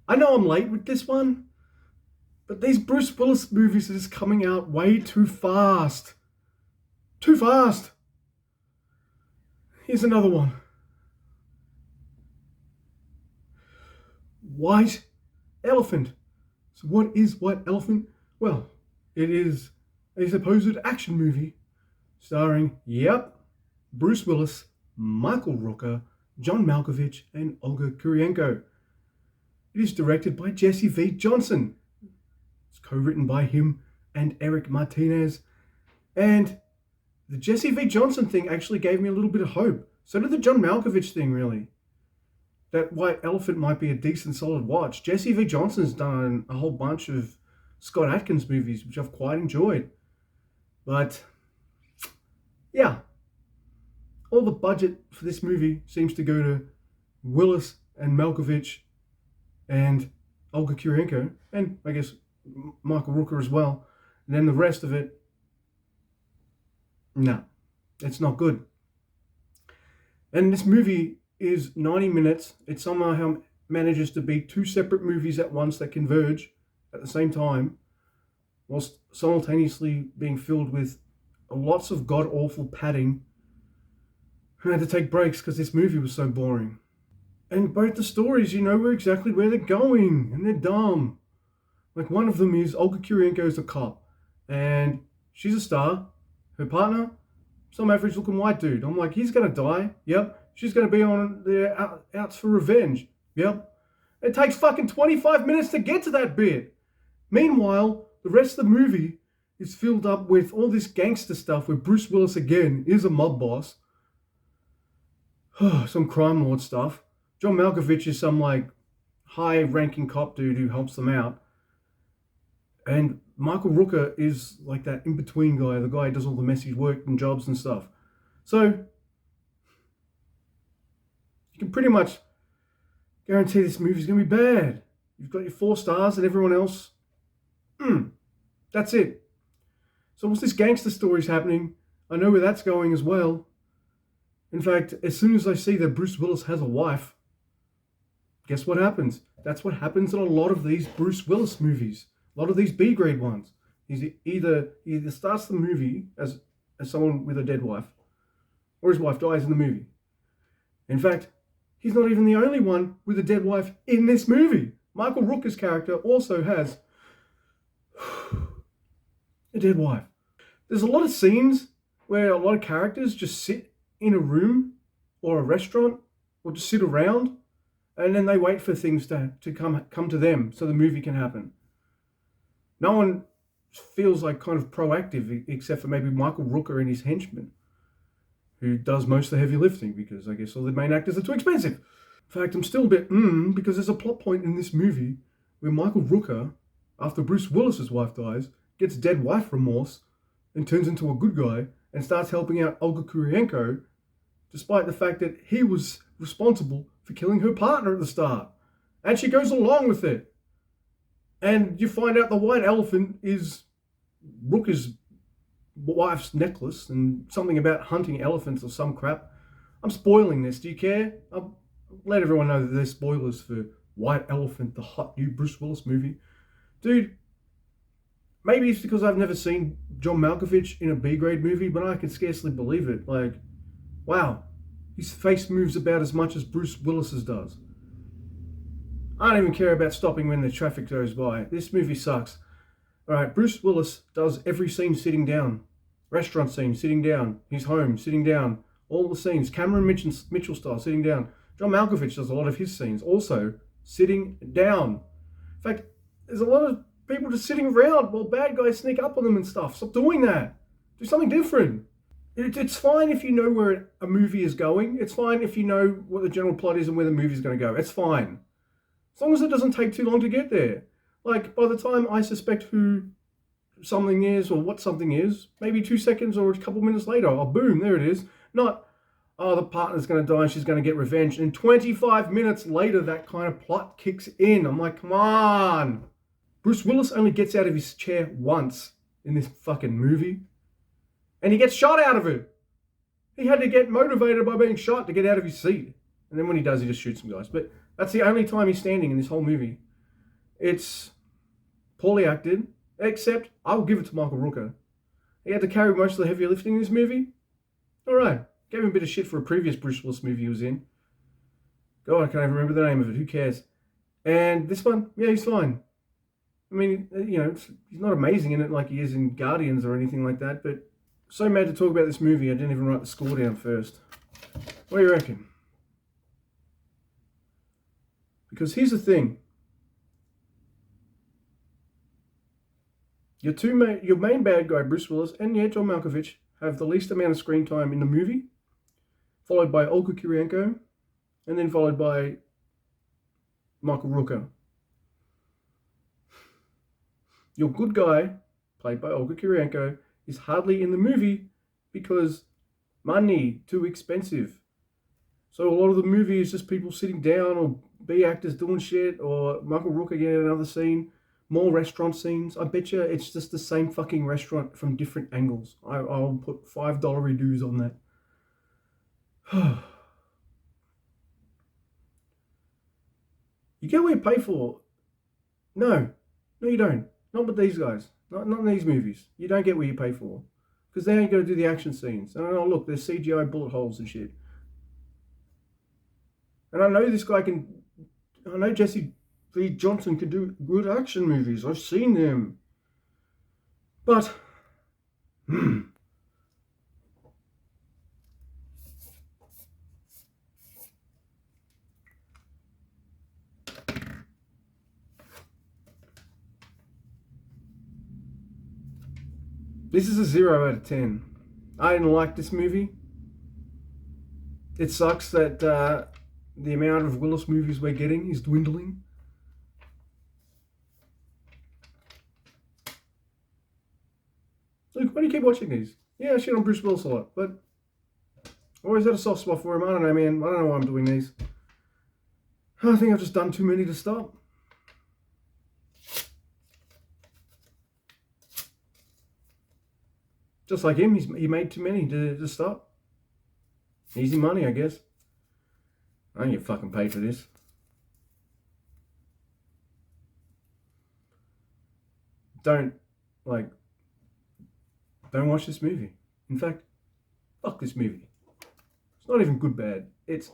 I know I'm late with this one, but these Bruce Willis movies are just coming out way too fast. Too fast. Here's another one. White Elephant. So what is White Elephant? Well, it is a supposed action movie starring, Bruce Willis, Michael Rooker, John Malkovich, and Olga Kurylenko. It is directed by Jesse V. Johnson. It's co-written by him and Eric Martinez. And the Jesse V. Johnson thing actually gave me a little bit of hope. So did the John Malkovich thing, really. That White Elephant might be a decent, solid watch. Jesse V. Johnson's done a whole bunch of Scott Adkins movies, which I've quite enjoyed. But, yeah, all the budget for this movie seems to go to Willis and Malkovich and Olga Kurylenko, and I guess Michael Rooker as well. And then the rest of it, no, it's not good. And this movie is 90 minutes. It somehow manages to be two separate movies at once that converge at the same time, whilst simultaneously being filled with lots of god-awful padding. I had to take breaks because this movie was so boring. And both the stories, you know exactly where they're going, and they're dumb. Like, one of them is Olga Kurylenko is a cop, and she's a star. Her partner, some average-looking white dude. I'm like, he's gonna die. Yep. She's gonna be on the outs for revenge. Yep. It takes fucking 25 minutes to get to that bit. Meanwhile, the rest of the movie is filled up with all this gangster stuff where Bruce Willis again is a mob boss. Some crime lord stuff. John Malkovich is some like high-ranking cop dude who helps them out. And Michael Rooker is like that in-between guy, the guy who does all the messy work and jobs and stuff. So you can pretty much guarantee this movie's going to be bad. You've got your 4 stars and everyone else, that's it. So what's this gangster story's happening? I know where that's going as well. In fact, as soon as I see that Bruce Willis has a wife, guess what happens? That's what happens in a lot of these Bruce Willis movies. A lot of these B-grade ones. He either starts the movie as someone with a dead wife, or his wife dies in the movie. In fact, he's not even the only one with a dead wife in this movie. Michael Rooker's character also has a dead wife. There's a lot of scenes where a lot of characters just sit in a room or a restaurant or just sit around, and then they wait for things to come to them so the movie can happen. No one feels like kind of proactive, except for maybe Michael Rooker and his henchman, who does most of the heavy lifting because I guess all the main actors are too expensive. In fact, I'm still a bit because there's a plot point in this movie where Michael Rooker, after Bruce Willis's wife dies, gets dead wife remorse and turns into a good guy and starts helping out Olga Kurylenko, despite the fact that he was responsible for killing her partner at the start. And she goes along with it. And you find out the white elephant is Rooker's wife's necklace and something about hunting elephants or some crap. I'm spoiling this. Do you care? I'll let everyone know that there's spoilers for White Elephant, the hot new Bruce Willis movie. Dude, maybe it's because I've never seen John Malkovich in a B-grade movie, but I can scarcely believe it. Like, wow, his face moves about as much as Bruce Willis's does. I don't even care about stopping when the traffic goes by. This movie sucks. Alright, Bruce Willis does every scene sitting down. Restaurant scene, sitting down. His home, sitting down. All the scenes. Cameron Mitchell style, sitting down. John Malkovich does a lot of his scenes, also sitting down. In fact, there's a lot of people just sitting around while bad guys sneak up on them and stuff. Stop doing that. Do something different. It's fine if you know where a movie is going. It's fine if you know what the general plot is and where the movie's going to go. It's fine. As long as it doesn't take too long to get there. Like, by the time I suspect who something is or what something is, maybe 2 seconds or a couple minutes later, oh, boom, there it is. Not, oh, the partner's going to die and she's going to get revenge. And 25 minutes later, that kind of plot kicks in. I'm like, come on. Bruce Willis only gets out of his chair once in this fucking movie. And he gets shot out of it. He had to get motivated by being shot to get out of his seat. And then when he does, he just shoots some guys. But that's the only time he's standing in this whole movie. It's poorly acted, except I will give it to Michael Rooker. He had to carry most of the heavy lifting in this movie. All right, gave him a bit of shit for a previous Bruce Willis movie he was in. God, I can't even remember the name of it. Who cares? And this one, yeah, he's fine. I mean, he's not amazing in it like he is in Guardians or anything like that, but so mad to talk about this movie, I didn't even write the score down first. What do you reckon? Because here's the thing. Your main bad guy, Bruce Willis, and yeah, John Malkovich, have the least amount of screen time in the movie, followed by Olga Kurylenko, and then followed by Michael Rooker. Your good guy, played by Olga Kurylenko, is hardly in the movie because money, too expensive. So a lot of the movie is just people sitting down or B actors doing shit or Michael Rooker getting another scene, more restaurant scenes. I bet you it's just the same fucking restaurant from different angles. I'll put $5 dues on that. You get what you pay for. No, you don't. Not with these guys. Not in these movies. You don't get what you pay for. Because they ain't going to do the action scenes. And oh, look, there's CGI bullet holes and shit. And I know this guy can... I know Jesse Lee Johnson can do good action movies. I've seen them. But... This is a 0 out of 10. I didn't like this movie. It sucks that the amount of Willis movies we're getting is dwindling. Look, why do you keep watching these? Yeah, I shit on Bruce Willis a lot, but I always had a soft spot for him. I don't know, man. I don't know why I'm doing these. I think I've just done too many to stop. Just like him, he made too many to stop. Easy money, I guess. I don't get fucking paid for this. Don't watch this movie. In fact, fuck this movie. It's not even good bad. It's